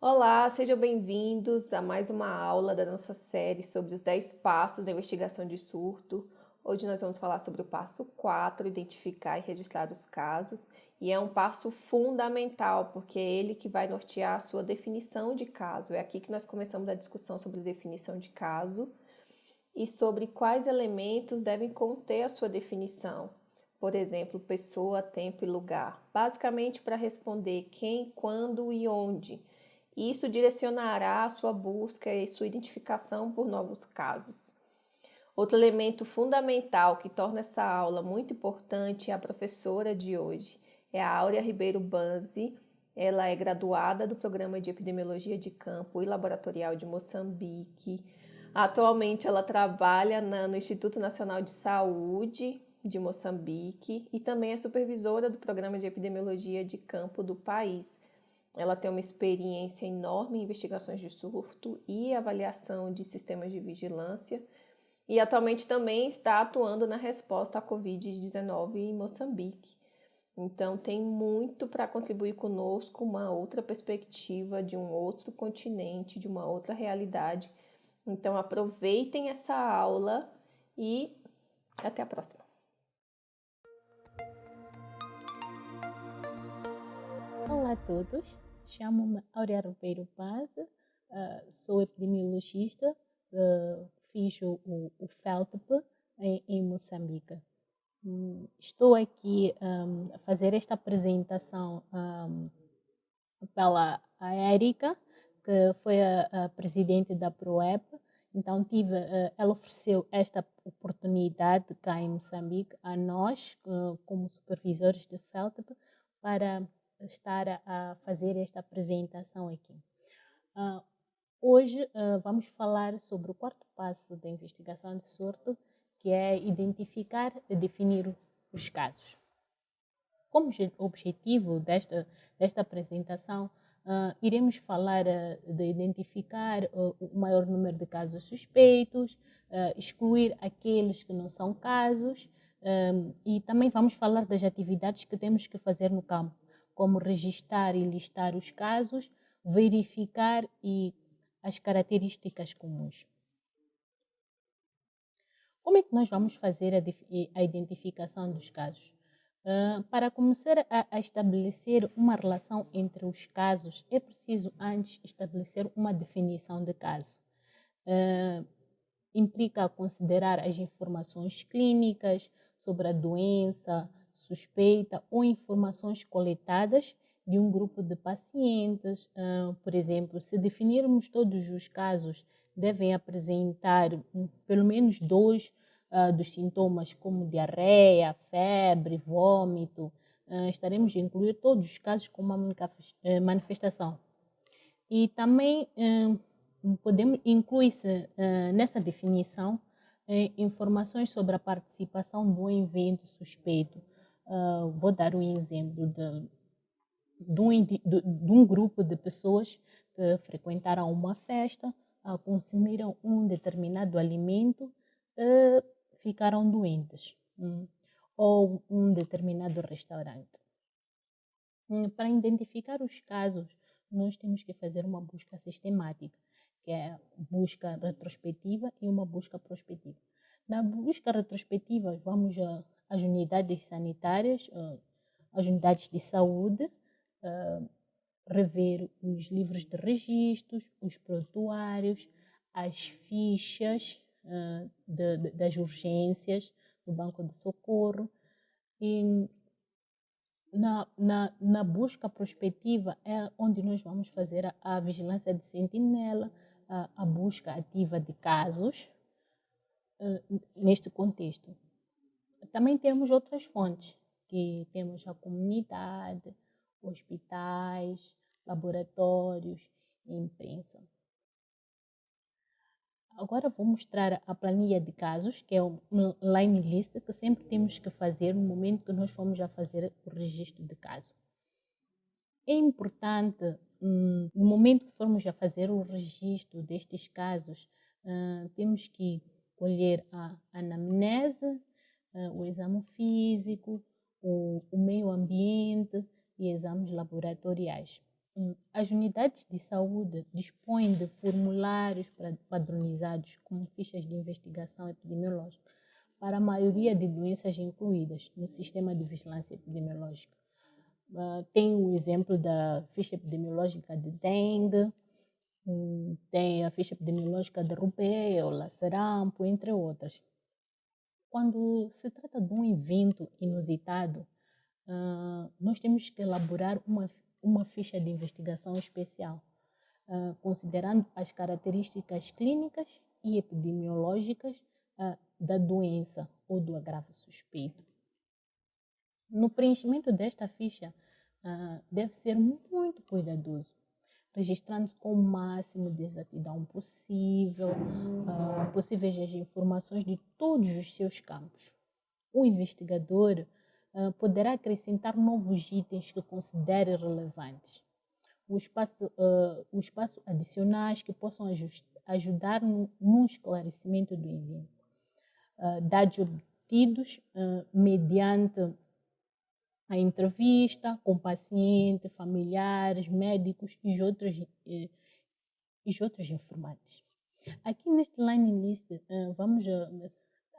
Olá, sejam bem-vindos a mais uma aula da nossa série sobre os 10 passos da investigação de surto. Hoje nós vamos falar sobre o passo 4, identificar e registrar os casos, e é um passo fundamental, porque é ele que vai nortear a sua definição de caso. É aqui que nós começamos a discussão sobre definição de caso e sobre quais elementos devem conter a sua definição. Por exemplo, pessoa, tempo e lugar. Basicamente para responder quem, quando e onde. Isso direcionará a sua busca e sua identificação por novos casos. Outro elemento fundamental que torna essa aula muito importante é a professora de hoje. É a Áurea Ribeiro Banzi. Ela é graduada do Programa de Epidemiologia de Campo e Laboratorial de Moçambique. Atualmente ela trabalha no Instituto Nacional de Saúde de Moçambique e também é supervisora do Programa de Epidemiologia de Campo do país. Ela tem uma experiência enorme em investigações de surto e avaliação de sistemas de vigilância e atualmente também está atuando na resposta à Covid-19 em Moçambique. Então tem muito para contribuir conosco, uma outra perspectiva de um outro continente, de uma outra realidade. Então aproveitem essa aula e até a próxima. Olá a todos, chamo-me Áurea Ribeiro Paz, sou epidemiologista, fiz o FELTP em Moçambique. Estou aqui a fazer esta apresentação pela a Érica, que foi a presidente da PROEP. Então, ela ofereceu esta oportunidade cá em Moçambique a nós, como supervisores de FELTP, para estar a fazer esta apresentação aqui. Hoje vamos falar sobre o quarto passo da investigação de surto, que é identificar e definir os casos. Como objetivo desta apresentação, iremos falar de identificar o maior número de casos suspeitos, excluir aqueles que não são casos, e também vamos falar das atividades que temos que fazer no campo, como registar e listar os casos, verificar e as características comuns. Como é que nós vamos fazer a identificação dos casos? Para começar a estabelecer uma relação entre os casos, é preciso antes estabelecer uma definição de caso. Implica considerar as informações clínicas sobre a doença suspeita ou informações coletadas de um grupo de pacientes. Por exemplo, se definirmos todos os casos, devem apresentar pelo menos dois dos sintomas, como diarreia, febre, vômito. Estaremos a incluir todos os casos com uma única manifestação. E também podemos incluir-se nessa definição informações sobre a participação do evento suspeito. Vou dar um exemplo de um grupo de pessoas que frequentaram uma festa, consumiram um determinado alimento, ficaram doentes, ou um determinado restaurante. Para identificar os casos, nós temos que fazer uma busca sistemática, que é busca retrospectiva e uma busca prospectiva. Na busca retrospectiva, vamos às unidades sanitárias, às unidades de saúde, rever os livros de registros, os prontuários, as fichas das urgências do banco de socorro. E na busca prospectiva é onde nós vamos fazer a vigilância de sentinela, a busca ativa de casos neste contexto. Também temos outras fontes, que temos a comunidade, hospitais, laboratórios e imprensa. Agora vou mostrar a planilha de casos, que é um line list que sempre temos que fazer no momento que nós formos a fazer o registro de caso. É importante, no momento que formos a fazer o registro destes casos, temos que colher a anamnese, o exame físico, o meio ambiente e exames laboratoriais. As unidades de saúde dispõem de formulários padronizados como fichas de investigação epidemiológica para a maioria de doenças incluídas no sistema de vigilância epidemiológica. Tem o exemplo da ficha epidemiológica de dengue, tem a ficha epidemiológica de rubéola, sarampo, entre outras. Quando se trata de um evento inusitado, nós temos que elaborar uma ficha de investigação especial, considerando as características clínicas e epidemiológicas da doença ou do agravo suspeito. No preenchimento desta ficha, deve ser muito cuidadoso, registrando-se com o máximo de exatidão possíveis as informações de todos os seus campos. O investigador poderá acrescentar novos itens que considere relevantes. Os passos adicionais que possam ajudar no esclarecimento do evento. Dados obtidos mediante a entrevista com paciente, familiares, médicos e outros informantes. Aqui neste line list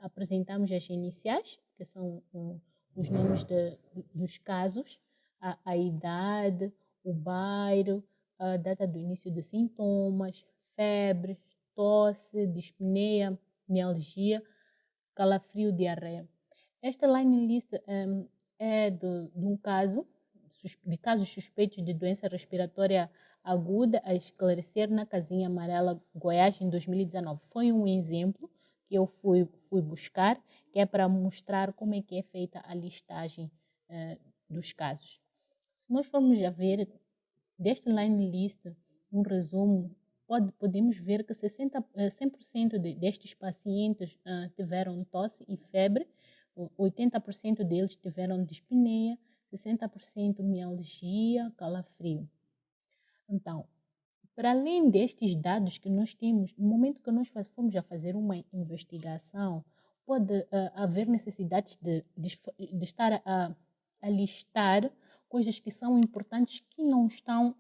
apresentamos as iniciais, que são os nomes dos casos, a idade, o bairro, a data do início dos sintomas, febre, tosse, dispneia, mialgia, calafrio, diarreia. Esta line list é de casos suspeitos de doença respiratória aguda a esclarecer na casinha amarela Goiás em 2019. Foi um exemplo que eu fui buscar, que é para mostrar como é que é feita a listagem dos casos. Se nós formos a ver deste line list, um resumo, podemos ver que 100% destes pacientes tiveram tosse e febre, 80% deles tiveram dispneia, 60% mialgia, calafrio. Então, para além destes dados que nós temos, no momento que nós formos a fazer uma investigação, pode haver necessidades de estar a listar coisas que são importantes que não estão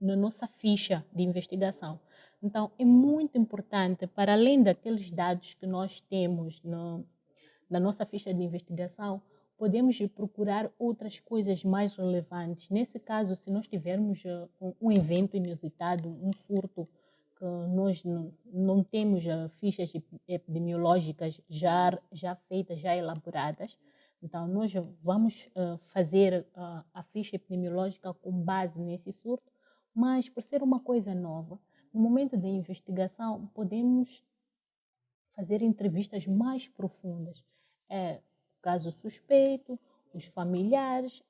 na nossa ficha de investigação. Então, é muito importante, para além daqueles dados que nós temos na nossa ficha de investigação, podemos procurar outras coisas mais relevantes. Nesse caso, se nós tivermos um evento inusitado, um surto, que nós não temos fichas epidemiológicas já feitas, já elaboradas, então nós vamos fazer a ficha epidemiológica com base nesse surto, mas por ser uma coisa nova, no momento da investigação podemos fazer entrevistas mais profundas. Caso suspeito, os familiares,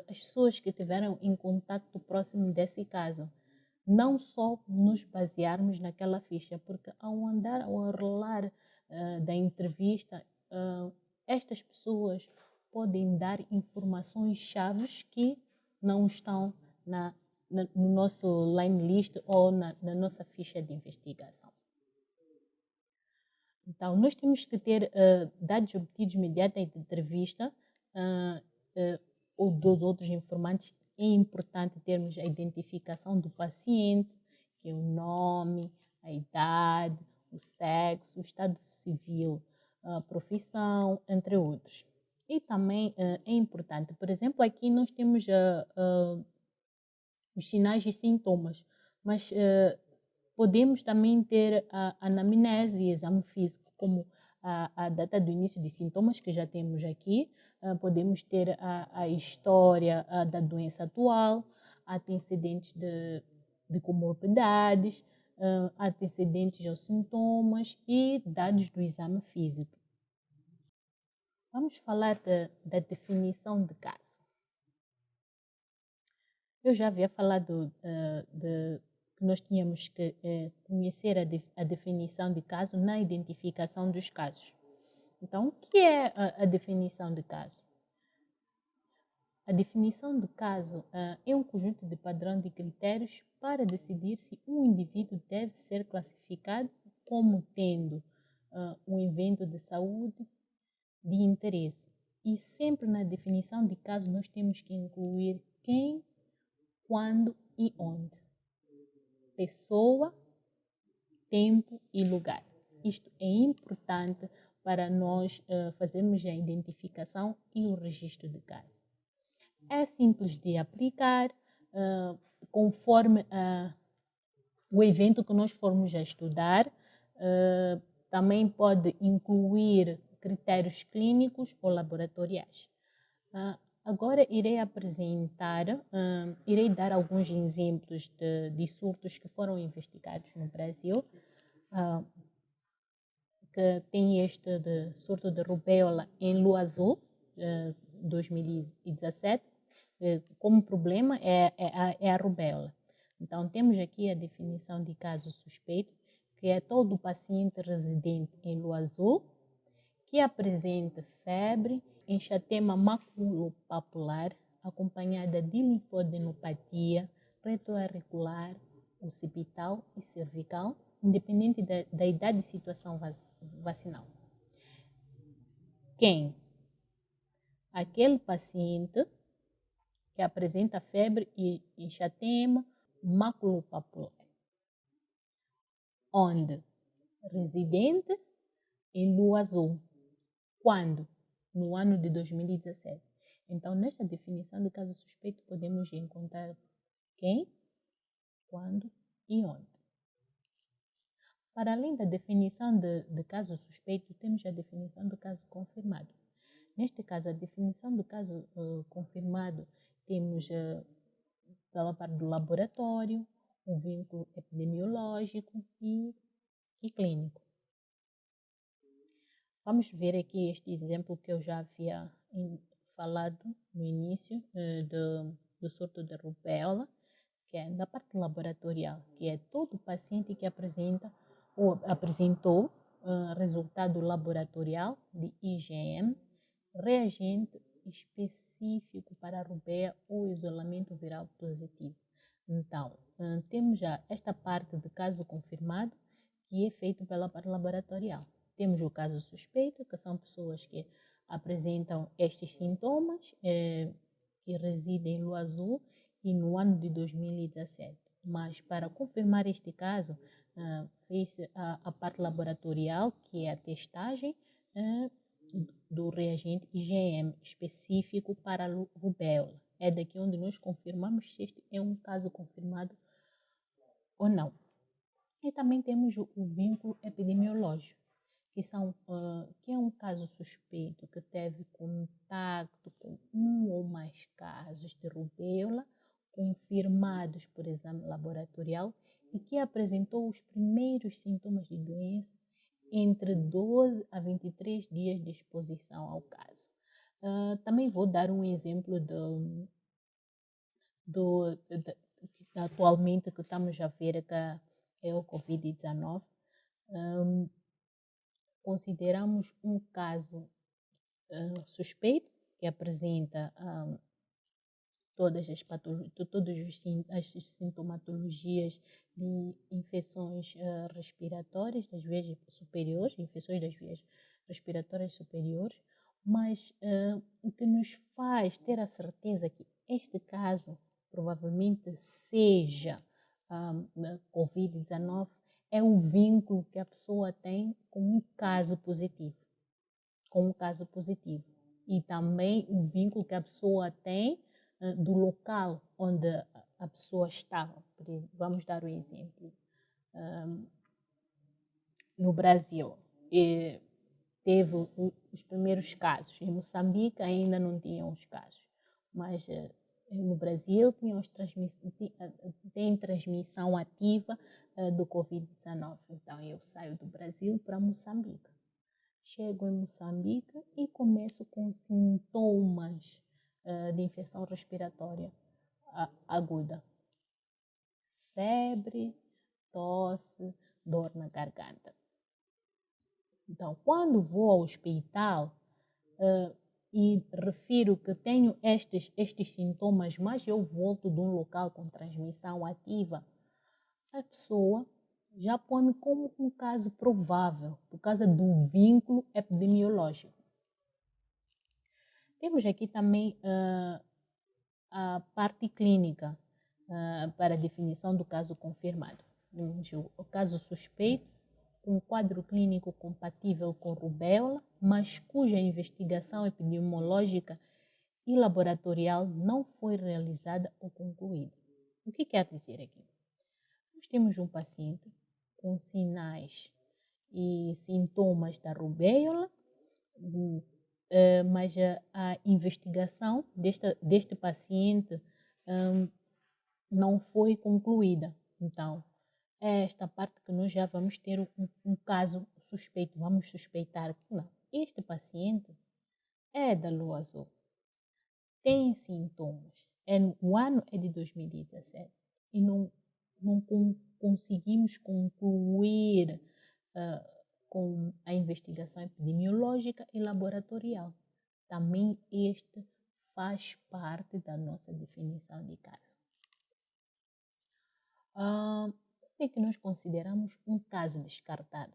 as pessoas que estiveram em contato próximo desse caso. Não só nos basearmos naquela ficha, porque ao rolar da entrevista, estas pessoas podem dar informações chaves que não estão no nosso line list ou na nossa ficha de investigação. Então, nós temos que ter dados obtidos mediante a entrevista ou dos outros informantes. É importante termos a identificação do paciente, que é o nome, a idade, o sexo, o estado civil, a profissão, entre outros. E também é importante, por exemplo, aqui nós temos os sinais e sintomas, mas podemos também ter a anamnese e exame físico, como a data do início de sintomas, que já temos aqui. Podemos ter a história da doença atual, antecedentes de comorbidades, antecedentes aos sintomas e dados do exame físico. Vamos falar da definição de caso. Eu já havia falado que nós tínhamos que conhecer a definição de caso na identificação dos casos. Então, o que é a definição de caso? A definição de caso é um conjunto de padrão de critérios para decidir se um indivíduo deve ser classificado como tendo um evento de saúde de interesse. E sempre na definição de caso nós temos que incluir quem, quando e onde. Pessoa, tempo e lugar. Isto é importante para nós fazermos a identificação e o registro de caso. É simples de aplicar, conforme o evento que nós formos a estudar. Também pode incluir critérios clínicos ou laboratoriais. Agora irei irei dar alguns exemplos de surtos que foram investigados no Brasil, que tem este de surto de rubéola em Lua Azul, 2017. Como problema é a rubéola. Então, temos aqui a definição de caso suspeito, que é todo paciente residente em Lua Azul que apresenta febre, enxatema maculopapular, acompanhada de linfadenopatia retroauricular, occipital e cervical, independente da idade e situação vacinal. Quem? Aquele paciente que apresenta febre e enxatema maculopapular. Onde? Residente em Lua Azul. Quando? No ano de 2017. Então, nesta definição de caso suspeito, podemos encontrar quem, quando e onde. Para além da definição de caso suspeito, temos a definição do caso confirmado. Neste caso, a definição do caso confirmado, temos pela parte do laboratório, o vínculo epidemiológico e clínico. Vamos ver aqui este exemplo que eu já havia falado no início do surto de rubéola, que é da parte laboratorial, que é todo paciente que apresenta ou apresentou resultado laboratorial de IgM, reagente específico para a rubéola ou isolamento viral positivo. Então, temos já esta parte de caso confirmado, que é feito pela parte laboratorial. Temos o caso suspeito, que são pessoas que apresentam estes sintomas, que residem em Lua Azul e no ano de 2017. Mas para confirmar este caso, fez a parte laboratorial, que é a testagem do reagente IgM específico para a rubéola. É daqui onde nós confirmamos se este é um caso confirmado ou não. E também temos o vínculo epidemiológico, que é um caso suspeito que teve contato com um ou mais casos de rubéola confirmados por exame laboratorial e que apresentou os primeiros sintomas de doença entre 12 a 23 dias de exposição ao caso. Também vou dar um exemplo atualmente que estamos a ver, que é o Covid-19. Consideramos um caso suspeito, que apresenta todas as sintomatologias de infecções respiratórias das vias superiores, infecções das vias respiratórias superiores, mas o que nos faz ter a certeza que este caso provavelmente seja Covid-19 é o vínculo que a pessoa tem com um caso positivo. E também o vínculo que a pessoa tem do local onde a pessoa estava. Vamos dar um exemplo. No Brasil, teve os primeiros casos. Em Moçambique ainda não tinham os casos, mas no Brasil tem transmissão ativa do Covid-19. Então, eu saio do Brasil para Moçambique. Chego em Moçambique e começo com sintomas de infecção respiratória aguda. Febre, tosse, dor na garganta. Então, quando vou ao hospital e refiro que tenho estes sintomas, mas eu volto de um local com transmissão ativa, a pessoa já põe-me como um caso provável, por causa do vínculo epidemiológico. Temos aqui também a parte clínica, para a definição do caso confirmado. O caso suspeito, um quadro clínico compatível com rubéola, mas cuja investigação epidemiológica e laboratorial não foi realizada ou concluída. O que quer dizer aqui? Nós temos um paciente com sinais e sintomas da rubéola, mas a investigação deste paciente não foi concluída. Então, é esta parte que nós já vamos ter um caso suspeito, vamos suspeitar que não. Este paciente é da lua azul, tem sintomas, o ano é de 2017 e não conseguimos concluir com a investigação epidemiológica e laboratorial. Também este faz parte da nossa definição de caso. Como é que nós consideramos um caso descartado?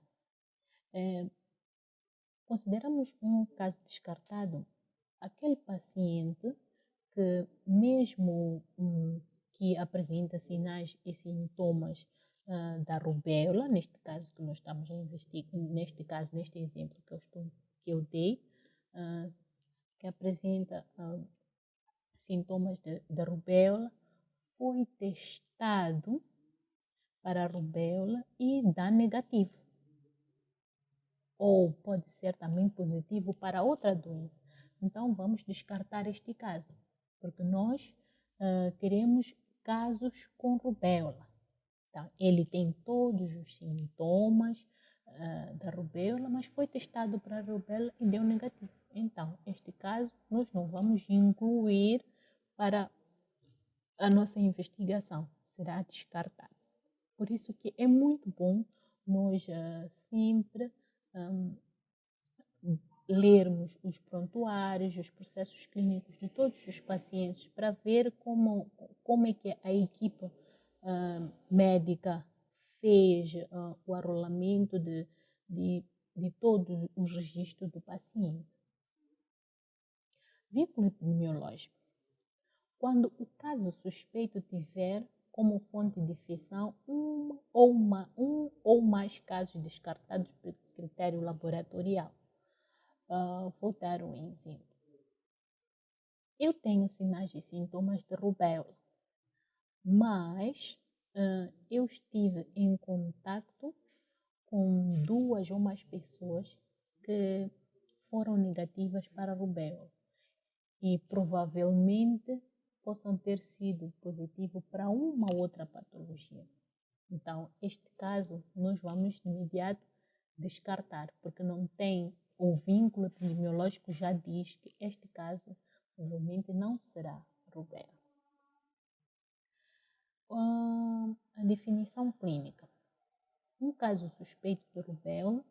Consideramos um caso descartado aquele paciente que, mesmo que apresenta sinais e sintomas da rubéola, neste caso que nós estamos a investigar, neste exemplo que eu dei, que apresenta sintomas da rubéola, foi testado para a rubéola e dá negativo. Ou pode ser também positivo para outra doença. Então, vamos descartar este caso, porque nós queremos casos com rubéola. Então, ele tem todos os sintomas da rubéola, mas foi testado para a rubéola e deu negativo. Então, este caso nós não vamos incluir para a nossa investigação, será descartado. Por isso que é muito bom nós sempre lermos os prontuários, os processos clínicos de todos os pacientes para ver como é que a equipa médica fez o arrolamento de todos os registros do paciente. Vínculo epidemiológico. Quando o caso suspeito tiver como fonte de infecção um ou mais casos descartados por critério laboratorial. Vou dar um exemplo. Eu tenho sinais e sintomas de rubéola, mas eu estive em contato com 2 ou mais pessoas que foram negativas para a rubéola e provavelmente possam ter sido positivo para uma outra patologia. Então, este caso nós vamos de imediato descartar, porque não tem, o vínculo epidemiológico já diz que este caso provavelmente não será rubéola. A definição clínica. Um caso suspeito de rubéola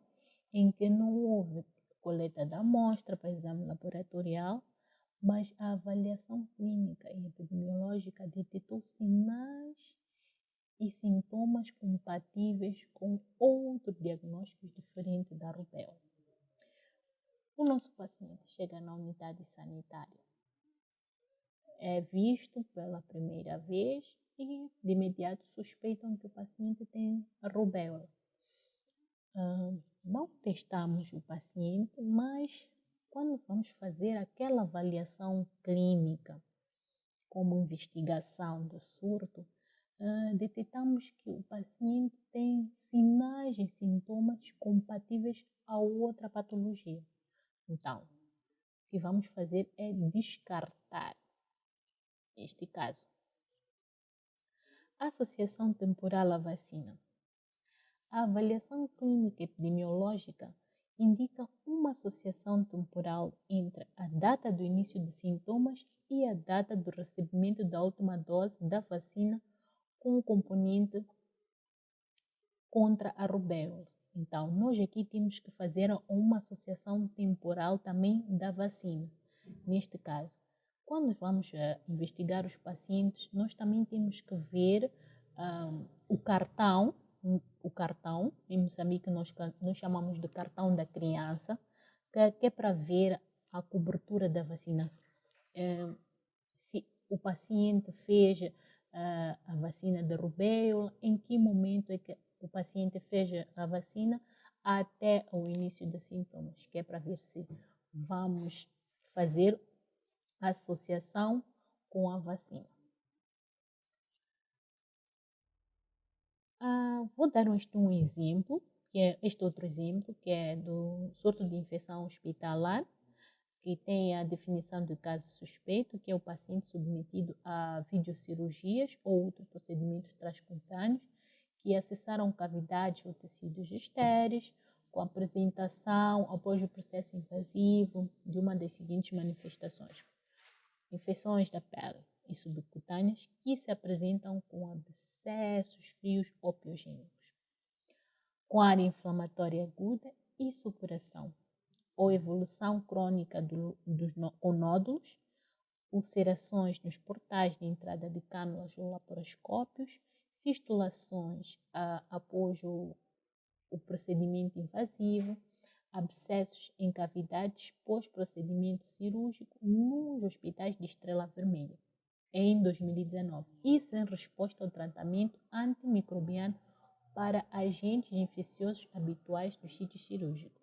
em que não houve coleta da amostra para exame laboratorial, mas a avaliação clínica e epidemiológica detectou sinais e sintomas compatíveis com outros diagnósticos diferentes da rubéola. O nosso paciente chega na unidade sanitária, é visto pela primeira vez e de imediato suspeitam que o paciente tem a rubéola. Não testamos o paciente, mas quando vamos fazer aquela avaliação clínica, como investigação do surto, detectamos que o paciente tem sinais e sintomas compatíveis a outra patologia. Então, o que vamos fazer é descartar este caso. Associação temporal à vacina. A avaliação clínica epidemiológica indica uma associação temporal entre a data do início de sintomas e a data do recebimento da última dose da vacina com o componente contra a rubéola. Então, nós aqui temos que fazer uma associação temporal também da vacina. Neste caso, quando vamos investigar os pacientes, nós também temos que ver o cartão, em Moçambique nós chamamos de cartão da criança, que é para ver a cobertura da vacina. Se o paciente fez a vacina de rubéola, em que momento é que o paciente fez a vacina até o início dos sintomas, que é para ver se vamos fazer associação com a vacina. Vou dar um exemplo, que é este outro exemplo, que é do surto de infecção hospitalar, que tem a definição de caso suspeito, que é o paciente submetido a videocirurgias ou outros procedimentos transcutâneos que acessaram cavidades ou tecidos estéreis, com apresentação após o processo invasivo de uma das seguintes manifestações: infecções da pele e subcutâneas que se apresentam com abscessos frios ou piogênicos, com área inflamatória aguda e supuração, ou evolução crônica com nódulos, ulcerações nos portais de entrada de cânulas ou laparoscópios, fistulações após o procedimento invasivo, abscessos em cavidades pós-procedimento cirúrgico nos hospitais de Estrela Vermelha em 2019, isso em resposta ao tratamento antimicrobiano para agentes infecciosos habituais dos sítios cirúrgicos.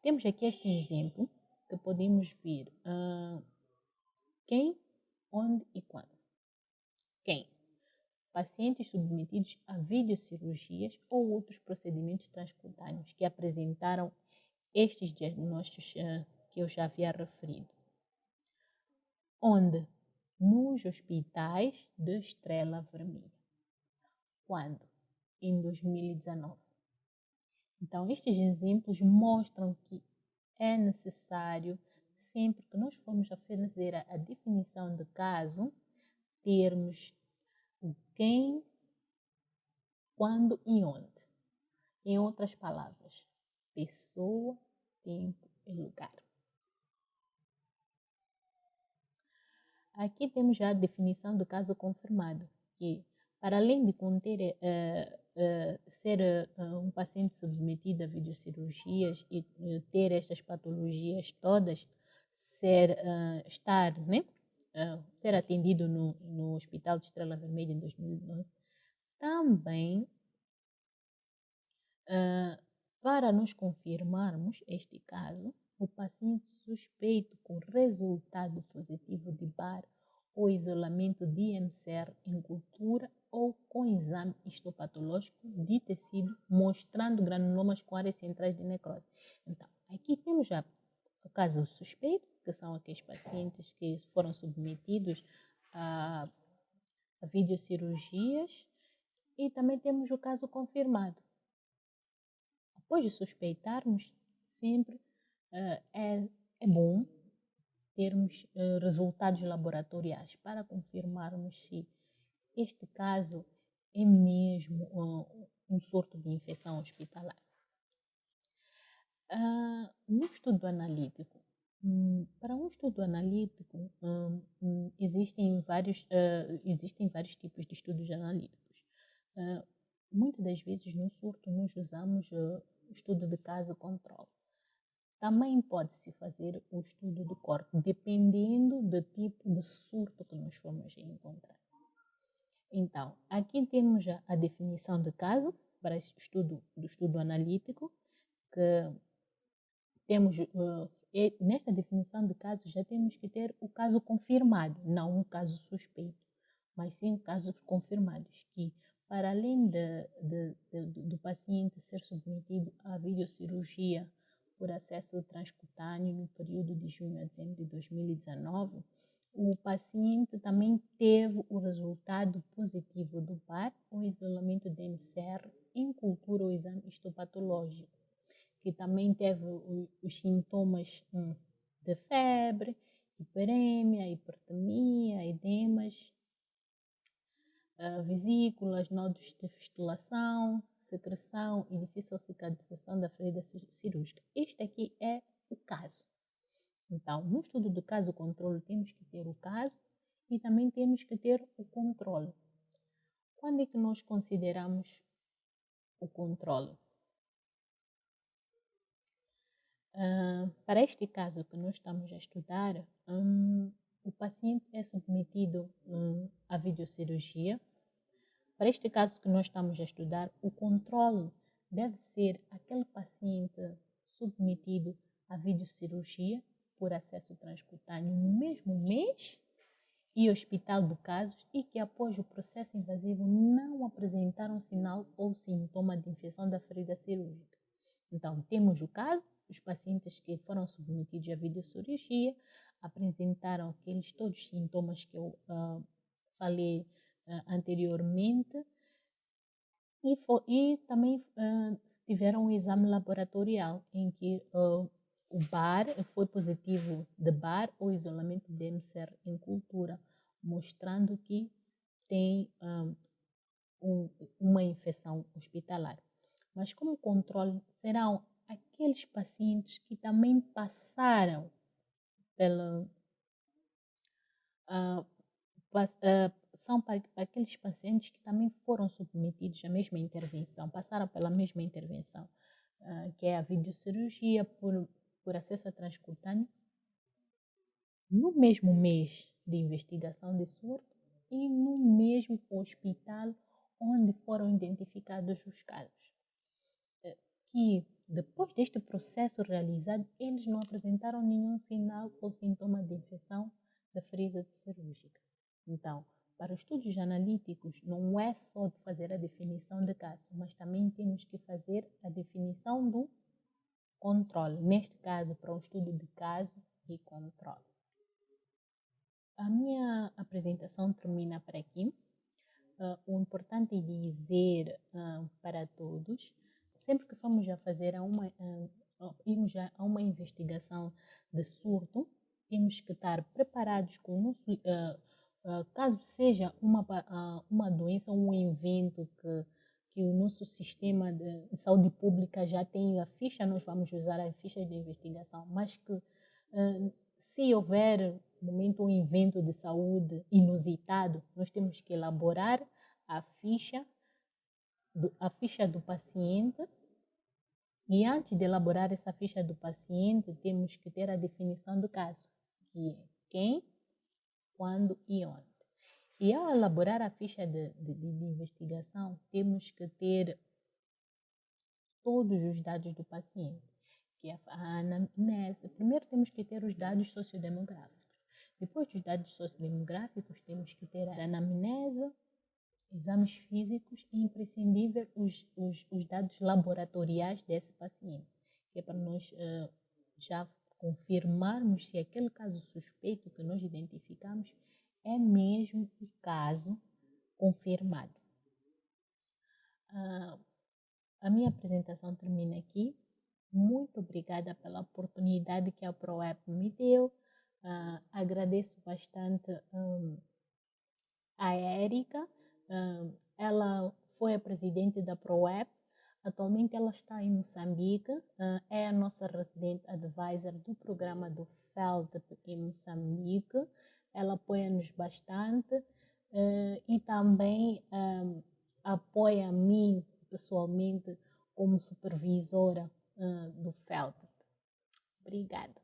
Temos aqui este exemplo que podemos ver quem, onde e quando. Quem? Pacientes submetidos a videocirurgias ou outros procedimentos transcutâneos que apresentaram estes diagnósticos que eu já havia referido. Onde? Nos hospitais de Estrela Vermelha. Quando? Em 2019. Então, estes exemplos mostram que é necessário, sempre que nós formos a fazer a definição de caso, termos o quem, quando e onde. Em outras palavras, pessoa, tempo e lugar. Aqui temos já a definição do caso confirmado, que para além de conter, ser um paciente submetido a videocirurgias e ter estas patologias todas, estar, né, ser atendido no Hospital de Estrela Vermelha em 2011, também para nos confirmarmos este caso, o paciente suspeito com resultado positivo de Bar ou isolamento de IMCR em cultura ou com exame histopatológico de tecido mostrando granulomas com áreas centrais de necrose. Então, aqui temos já o caso suspeito, que são aqueles pacientes que foram submetidos a videocirurgias, e também temos o caso confirmado. Depois de suspeitarmos, sempre é bom termos resultados laboratoriais para confirmarmos se este caso é mesmo um surto de infecção hospitalar. No estudo analítico, para um estudo analítico existem vários tipos de estudos analíticos. Muitas das vezes no surto nós usamos o estudo de caso controle. Também pode-se fazer o estudo do corpo, dependendo do tipo de surto que nós formos a encontrar. Então, aqui temos a definição de caso para esse estudo analítico, que temos, nesta definição de caso, já temos que ter o caso confirmado, não um caso suspeito, mas sim casos confirmados, que para além do paciente ser submetido à videocirurgia por acesso transcutâneo no período de junho a dezembro de 2019, o paciente também teve o resultado positivo do Bar ou isolamento de MCR em cultura ou exame histopatológico, que também teve os sintomas de febre, hiperemia, hipertemia, edemas, vesículas, nódulos de fistulação, secreção e difícil cicatrização da ferida cirúrgica. Este aqui é o caso. Então, no estudo do caso controle, temos que ter o caso e também temos que ter o controle. Quando é que nós consideramos o controle? Para este caso que nós estamos a estudar, o paciente é submetido à videocirurgia. Para este caso que nós estamos a estudar, o controle deve ser aquele paciente submetido à videocirurgia por acesso transcutâneo no mesmo mês e hospital do caso e que após o processo invasivo não apresentaram sinal ou sintoma de infecção da ferida cirúrgica. Então, temos o caso, os pacientes que foram submetidos à videocirurgia apresentaram aqueles todos os sintomas que eu falei anteriormente e também tiveram um exame laboratorial em que o BAR foi positivo de BAR ou isolamento de MCR em cultura, mostrando que tem uma infecção hospitalar. Mas como controle serão aqueles pacientes que também passaram pela são para aqueles pacientes que também foram submetidos à mesma intervenção, passaram pela mesma intervenção, que é a videocirurgia por acesso transcutâneo, no mesmo mês de investigação de surto e no mesmo hospital onde foram identificados os casos. Que depois deste processo realizado, eles não apresentaram nenhum sinal ou sintoma de infecção da ferida cirúrgica. Então, para os estudos analíticos, não é só de fazer a definição de caso, mas também temos que fazer a definição do controle. Neste caso, para um estudo de caso e controle. A minha apresentação termina por aqui. O importante é dizer para todos, sempre que formos a fazer irmos a uma investigação de surto, temos que estar preparados com o nosso, caso seja uma doença ou um evento que o nosso sistema de saúde pública já tem a ficha, nós vamos usar a ficha de investigação, mas que se houver momento um evento de saúde inusitado, nós temos que elaborar a ficha do paciente e antes de elaborar essa ficha do paciente, temos que ter a definição do caso, que é quem, quando e onde. E ao elaborar a ficha de investigação, temos que ter todos os dados do paciente, que é a anamnese. Primeiro temos que ter os dados sociodemográficos. Depois dos dados sociodemográficos, temos que ter a anamnese, exames físicos e imprescindível os dados laboratoriais desse paciente, que é para nós já confirmarmos se aquele caso suspeito que nós identificamos é mesmo o caso confirmado. A minha apresentação termina aqui. Muito obrigada pela oportunidade que a ProWeb me deu. Agradeço bastante a Érica. Ela foi a presidente da ProWeb. Atualmente ela está em Moçambique. É a nossa resident advisor do programa do FELD em Moçambique. Ela apoia-nos bastante e também apoia a mim pessoalmente como supervisora do FELD. Obrigada.